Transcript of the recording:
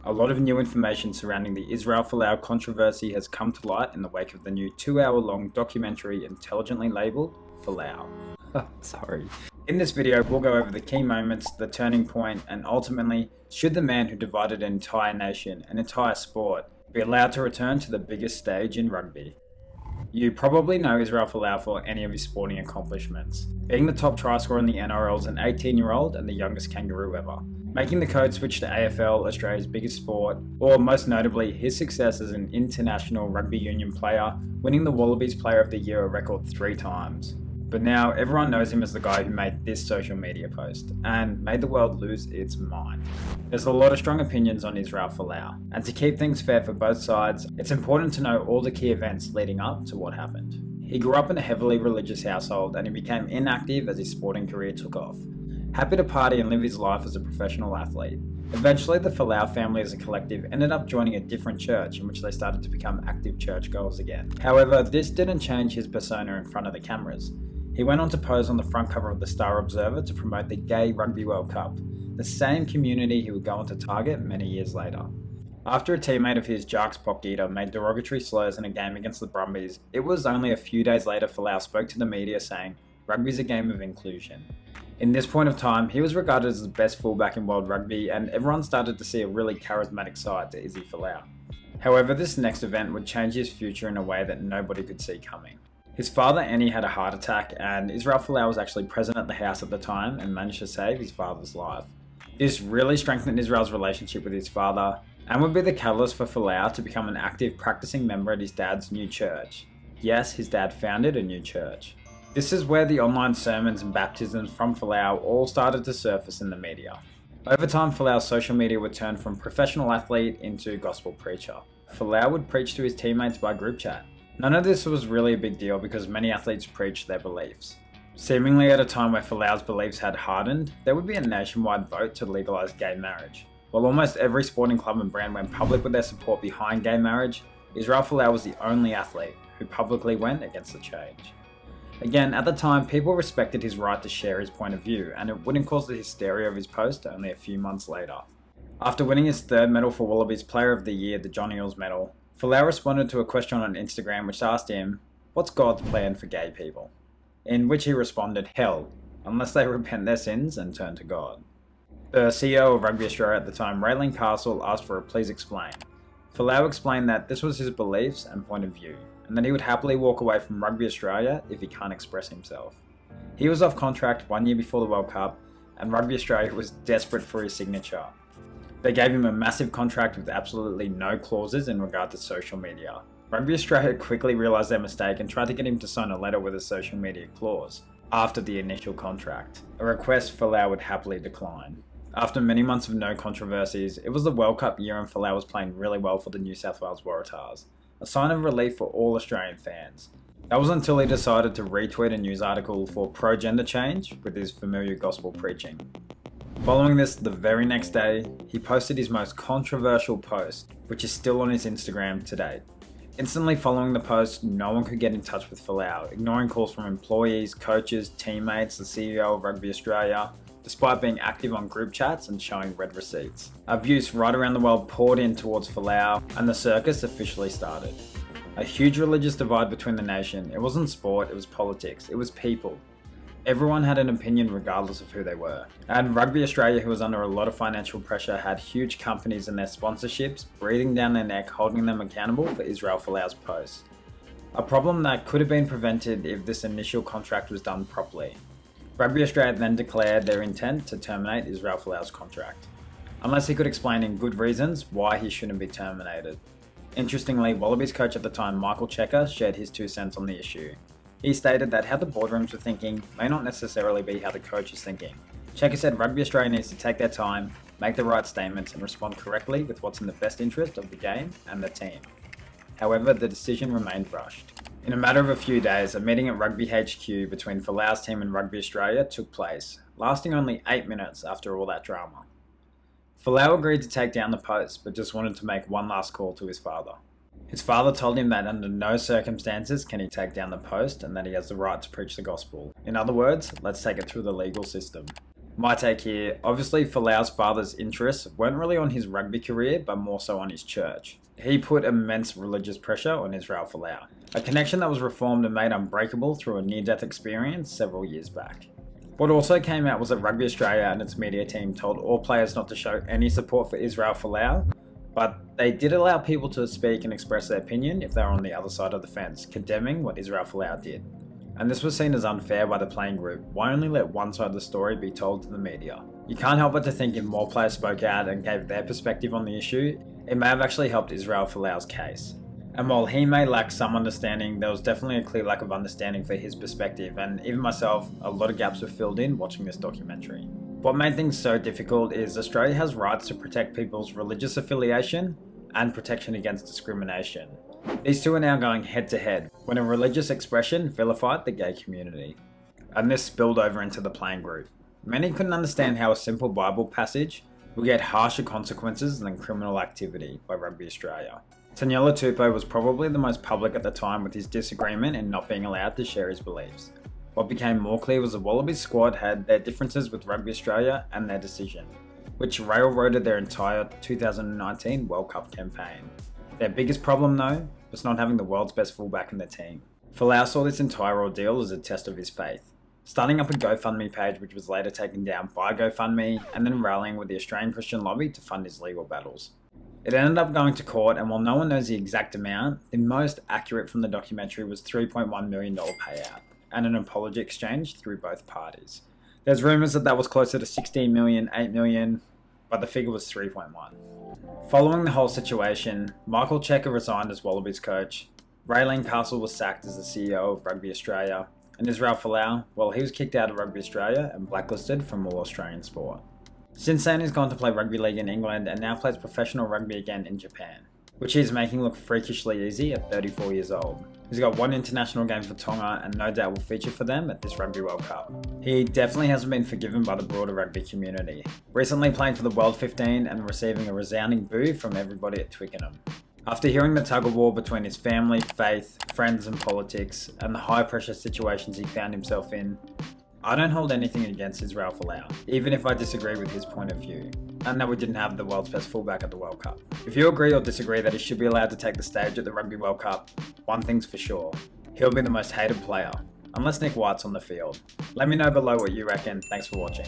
A lot of new information surrounding the Israel Folau controversy has come to light in the wake of the new 2-hour-long documentary intelligently labelled Folau. Sorry. In this video, we'll go over the key moments, the turning point, and ultimately, should the man who divided an entire nation, an entire sport, be allowed to return to the biggest stage in rugby? You probably know Israel Folau for any of his sporting accomplishments, being the top try scorer in the NRL as an 18-year-old and the youngest kangaroo ever, making the code switch to AFL, Australia's biggest sport, or most notably his success as an international rugby union player, winning the Wallabies Player of the Year a record 3 times. But now everyone knows him as the guy who made this social media post and made the world lose its mind. There's a lot of strong opinions on Israel Folau, and to keep things fair for both sides, it's important to know all the key events leading up to what happened. He grew up in a heavily religious household and he became inactive as his sporting career took off. Happy to party and live his life as a professional athlete. Eventually, the Folau family as a collective ended up joining a different church in which they started to become active churchgoers again. However, this didn't change his persona in front of the cameras. He went on to pose on the front cover of the Star Observer to promote the Gay Rugby World Cup, the same community he would go on to target many years later. After a teammate of his, Jarks Pockgeter, made derogatory slurs in a game against the Brumbies, it was only a few days later Folau spoke to the media saying, "Rugby's a game of inclusion." In this point of time, he was regarded as the best fullback in world rugby and everyone started to see a really charismatic side to Izzy Folau. However, this next event would change his future in a way that nobody could see coming. His father Annie had a heart attack and Israel Folau was actually present at the house at the time and managed to save his father's life. This really strengthened Israel's relationship with his father and would be the catalyst for Folau to become an active practicing member at his dad's new church. Yes, his dad founded a new church. This is where the online sermons and baptisms from Folau all started to surface in the media. Over time, Folau's social media would turn from professional athlete into gospel preacher. Folau would preach to his teammates by group chat. None of this was really a big deal because many athletes preached their beliefs. Seemingly at a time where Folau's beliefs had hardened, there would be a nationwide vote to legalise gay marriage. While almost every sporting club and brand went public with their support behind gay marriage, Israel Folau was the only athlete who publicly went against the change. Again, at the time, people respected his right to share his point of view, and it wouldn't cause the hysteria of his post only a few months later. After winning his 3rd medal for Wallabies Player of the Year, the John Eales medal, Folau responded to a question on Instagram which asked him, "What's God's plan for gay people?" In which he responded, "Hell, unless they repent their sins and turn to God." The CEO of Rugby Australia at the time, Raylene Castle, asked for a "please explain." Folau explained that this was his beliefs and point of view, and that he would happily walk away from Rugby Australia if he can't express himself. He was off contract 1 year before the World Cup, and Rugby Australia was desperate for his signature. They gave him a massive contract with absolutely no clauses in regard to social media. Rugby Australia quickly realised their mistake and tried to get him to sign a letter with a social media clause after the initial contract, a request Folau would happily decline. After many months of no controversies, it was the World Cup year and Folau was playing really well for the New South Wales Waratahs, a sign of relief for all Australian fans. That was until he decided to retweet a news article for pro-gender change with his familiar gospel preaching. Following this, the very next day, he posted his most controversial post, which is still on his Instagram today. Instantly following the post, no one could get in touch with Folau, ignoring calls from employees, coaches, teammates, the CEO of Rugby Australia, despite being active on group chats and showing red receipts. Abuse right around the world poured in towards Folau, and the circus officially started. A huge religious divide between the nation. It wasn't sport, it was politics, it was people. Everyone had an opinion regardless of who they were. And Rugby Australia, who was under a lot of financial pressure, had huge companies and their sponsorships breathing down their neck, holding them accountable for Israel Folau's post. A problem that could have been prevented if this initial contract was done properly. Rugby Australia then declared their intent to terminate Israel Folau's contract, unless he could explain in good reasons why he shouldn't be terminated. Interestingly, Wallabies coach at the time, Michael Checker, shared his 2 cents on the issue. He stated that how the boardrooms were thinking may not necessarily be how the coach is thinking. Checker said Rugby Australia needs to take their time, make the right statements and respond correctly with what's in the best interest of the game and the team. However, the decision remained rushed. In a matter of a few days, a meeting at Rugby HQ between Folau's team and Rugby Australia took place, lasting only 8 minutes after all that drama. Folau agreed to take down the post, but just wanted to make one last call to his father. His father told him that under no circumstances can he take down the post and that he has the right to preach the gospel. In other words, let's take it through the legal system. My take here, obviously Folau's father's interests weren't really on his rugby career, but more so on his church. He put immense religious pressure on Israel Folau, a connection that was reformed and made unbreakable through a near-death experience several years back. What also came out was that Rugby Australia and its media team told all players not to show any support for Israel Folau, but they did allow people to speak and express their opinion if they were on the other side of the fence, condemning what Israel Folau did. And this was seen as unfair by the playing group. Why only let one side of the story be told to the media? You can't help but to think if more players spoke out and gave their perspective on the issue, it may have actually helped Israel Folau's case. And while he may lack some understanding, there was definitely a clear lack of understanding for his perspective, and even myself, a lot of gaps were filled in watching this documentary. What made things so difficult is Australia has rights to protect people's religious affiliation and protection against discrimination. These two are now going head to head when a religious expression vilified the gay community. And this spilled over into the playing group. Many couldn't understand how a simple Bible passage would get harsher consequences than criminal activity by Rugby Australia. Taniela Tupou was probably the most public at the time with his disagreement in not being allowed to share his beliefs. What became more clear was the Wallabies squad had their differences with Rugby Australia and their decision, which railroaded their entire 2019 World Cup campaign. Their biggest problem though was not having the world's best fullback in the team. Folau saw this entire ordeal as a test of his faith, starting up a GoFundMe page which was later taken down by GoFundMe and then rallying with the Australian Christian lobby to fund his legal battles. It ended up going to court, and while no one knows the exact amount, the most accurate from the documentary was $3.1 million payout and an apology exchange through both parties. There's rumours that was closer to 16 million, 8 million, but the figure was 3.1. Following the whole situation, Michael Cheika resigned as Wallabies coach, Raylene Castle was sacked as the CEO of Rugby Australia, and Israel Folau, well, he was kicked out of Rugby Australia and blacklisted from all Australian sport. Since then, he's gone to play rugby league in England and now plays professional rugby again in Japan, which he's making look freakishly easy at 34 years old. He's got one international game for Tonga and no doubt will feature for them at this Rugby World Cup. He definitely hasn't been forgiven by the broader rugby community, recently playing for the World 15 and receiving a resounding boo from everybody at Twickenham. After hearing the tug-of-war between his family, faith, friends and politics, and the high-pressure situations he found himself in, I don't hold anything against Israel Folau, even if I disagree with his point of view, and that we didn't have the world's best fullback at the World Cup. If you agree or disagree that he should be allowed to take the stage at the Rugby World Cup, one thing's for sure, he'll be the most hated player, unless Nick White's on the field. Let me know below what you reckon. Thanks for watching.